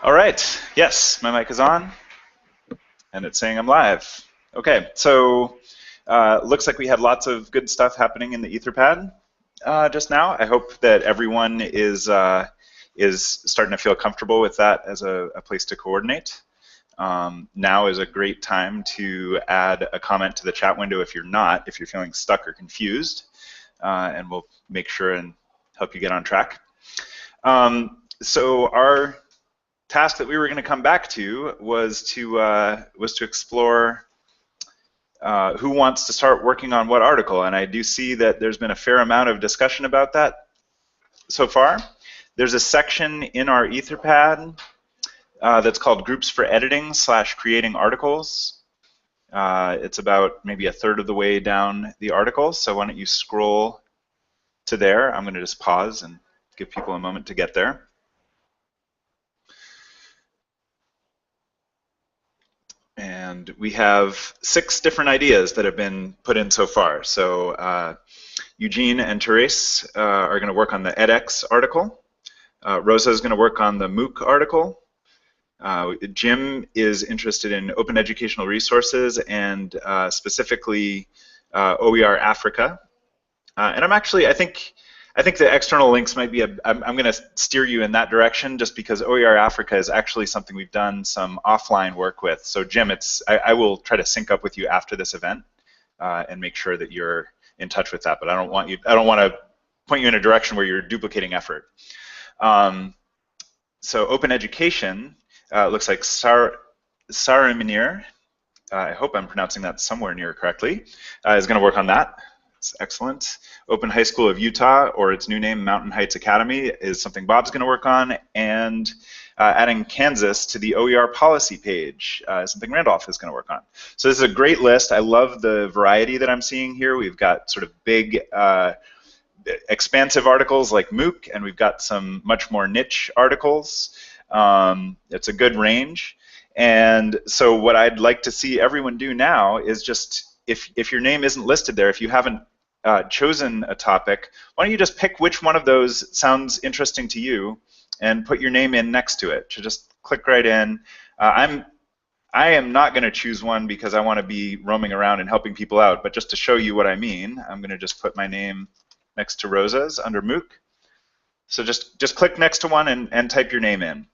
All right, yes, my mic is on, and it's saying I'm live. Okay, so looks like we had lots of good stuff happening in the Etherpad just now. I hope that everyone is starting to feel comfortable with that as a place to coordinate. Now is a great time to add a comment to the chat window if you're feeling stuck or confused, and we'll make sure and help you get on track. So our task that we were going to come back to was to explore who wants to start working on what article, and I do see that there's been a fair amount of discussion about that so far. There's a section in our Etherpad that's called Groups for Editing / Creating Articles. It's about maybe a third of the way down the article, so why don't you scroll to there. I'm going to just pause and give people a moment to get there. And we have 6 different ideas that have been put in so far. So Eugene and Therese are going to work on the edX article. Rosa is going to work on the MOOC article. Jim is interested in open educational resources and specifically OER Africa. And I think the external links might be I'm going to steer you in that direction just because OER Africa is actually something we've done some offline work with. So Jim, I will try to sync up with you after this event and make sure that you're in touch with that. But I don't want to point you in a direction where you're duplicating effort. So open education looks like Saraminir, I hope I'm pronouncing that somewhere near correctly, is going to work on that. It's excellent. Open High School of Utah, or its new name, Mountain Heights Academy, is something Bob's going to work on, and adding Kansas to the OER policy page is something Randolph is going to work on. So this is a great list. I love the variety that I'm seeing here. We've got sort of big, expansive articles like MOOC, and we've got some much more niche articles. It's a good range. And so what I'd like to see everyone do now is just, if your name isn't listed there, if you haven't chosen a topic, why don't you just pick which one of those sounds interesting to you and put your name in next to it. So just click right in. I am not going to choose one because I want to be roaming around and helping people out, but just to show you what I mean, I'm going to just put my name next to Rosa's under MOOC. So just click next to one and type your name in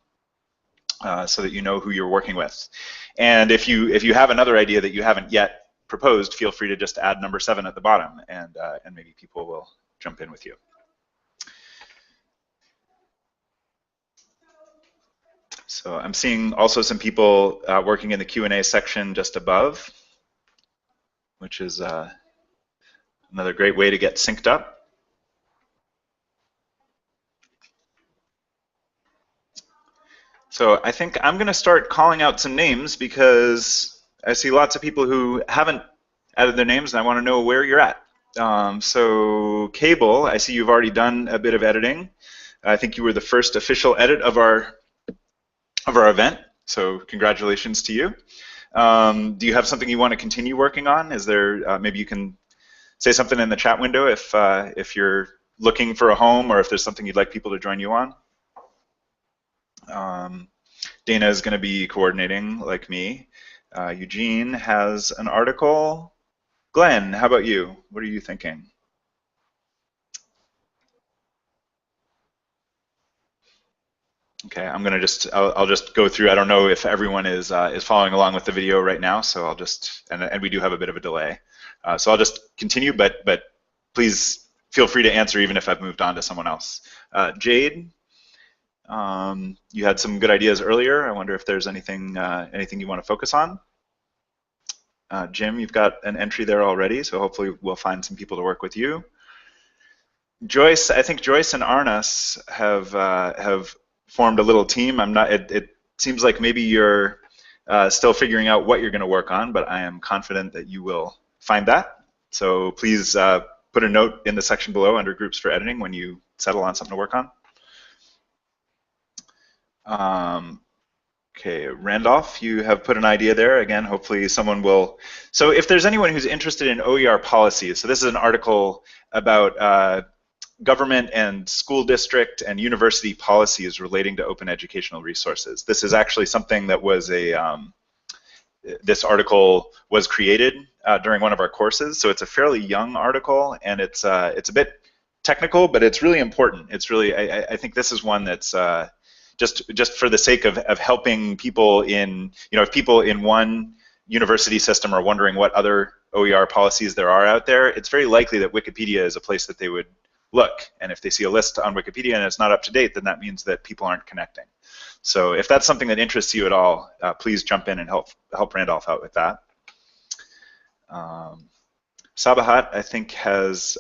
so that you know who you're working with. And if you have another idea that you haven't yet proposed, feel free to just add number 7 at the bottom, and maybe people will jump in with you. So I'm seeing also some people working in the Q&A section just above, which is another great way to get synced up. So I think I'm going to start calling out some names because I see lots of people who haven't added their names, and I want to know where you're at. So Cable, I see you've already done a bit of editing. I think you were the first official edit of our event, so congratulations to you. Do you have something you want to continue working on? Is there maybe you can say something in the chat window if you're looking for a home or if there's something you'd like people to join you on. Dana is going to be coordinating like me. Eugene has an article. Glenn, how about you? What are you thinking? Okay, I'm gonna I'll just go through. I don't know if everyone is following along with the video right now, so I'll just and we do have a bit of a delay, so I'll just continue. But please feel free to answer even if I've moved on to someone else. Jade, you had some good ideas earlier. I wonder if there's anything you want to focus on. Jim, you've got an entry there already, so hopefully we'll find some people to work with you. Joyce, I think Joyce and Arnas have formed a little team. It seems like maybe you're still figuring out what you're going to work on, but I am confident that you will find that. So please put a note in the section below under Groups for Editing when you settle on something to work on. Okay, Randolph, you have put an idea there. Again, hopefully someone will. So if there's anyone who's interested in OER policies, so this is an article about government and school district and university policies relating to open educational resources. This is actually something that was this article was created during one of our courses, so it's a fairly young article, and it's a bit technical, but it's really important. It's really, I think this is one that's just for the sake of helping people in, if people in one university system are wondering what other OER policies there are out there, it's very likely that Wikipedia is a place that they would look. And if they see a list on Wikipedia and it's not up to date, then that means that people aren't connecting. So if that's something that interests you at all, please jump in and help Randolph out with that. Sabahat, I think, has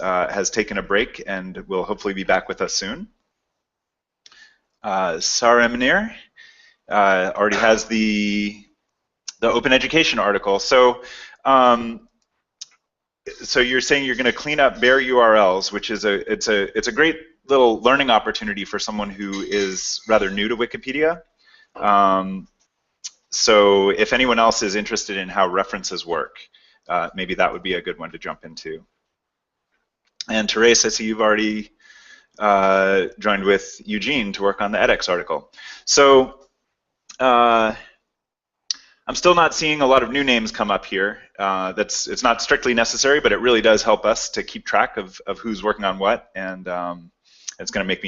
taken a break and will hopefully be back with us soon. Sarah Munir already has the open education article. So so you're saying you're going to clean up bare URLs, which is it's a great little learning opportunity for someone who is rather new to Wikipedia. So if anyone else is interested in how references work, maybe that would be a good one to jump into. And Therese, I see you've already joined with Eugene to work on the edX article. So I'm still not seeing a lot of new names come up here. It's not strictly necessary, but it really does help us to keep track of who's working on what, and it's going to make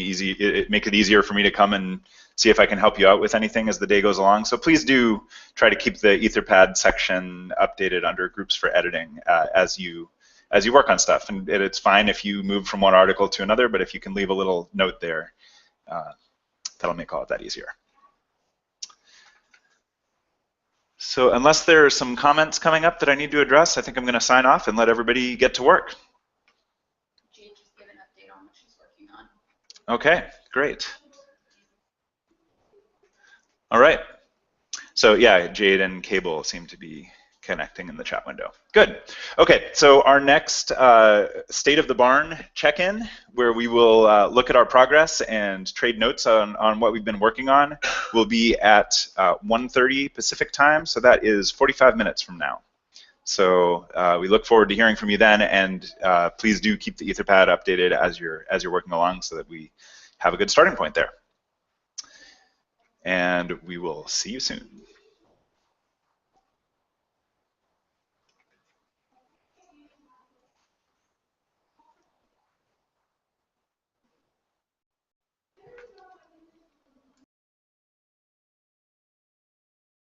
make it easier for me to come and see if I can help you out with anything as the day goes along. So please do try to keep the Etherpad section updated under groups for editing as you work on stuff. And it's fine if you move from one article to another, but if you can leave a little note there, that'll make all of that easier. So unless there are some comments coming up that I need to address, I think I'm going to sign off and let everybody get to work. Jade just gave an update on what she's working on. Okay, great. All right. So yeah, Jade and Cable seem to be connecting in the chat window. Good. Okay, so our next State of the Barn check-in, where we will look at our progress and trade notes on what we've been working on, will be at 1:30 Pacific time, so that is 45 minutes from now. So we look forward to hearing from you then, and please do keep the Etherpad updated as you're working along so that we have a good starting point there. And we will see you soon.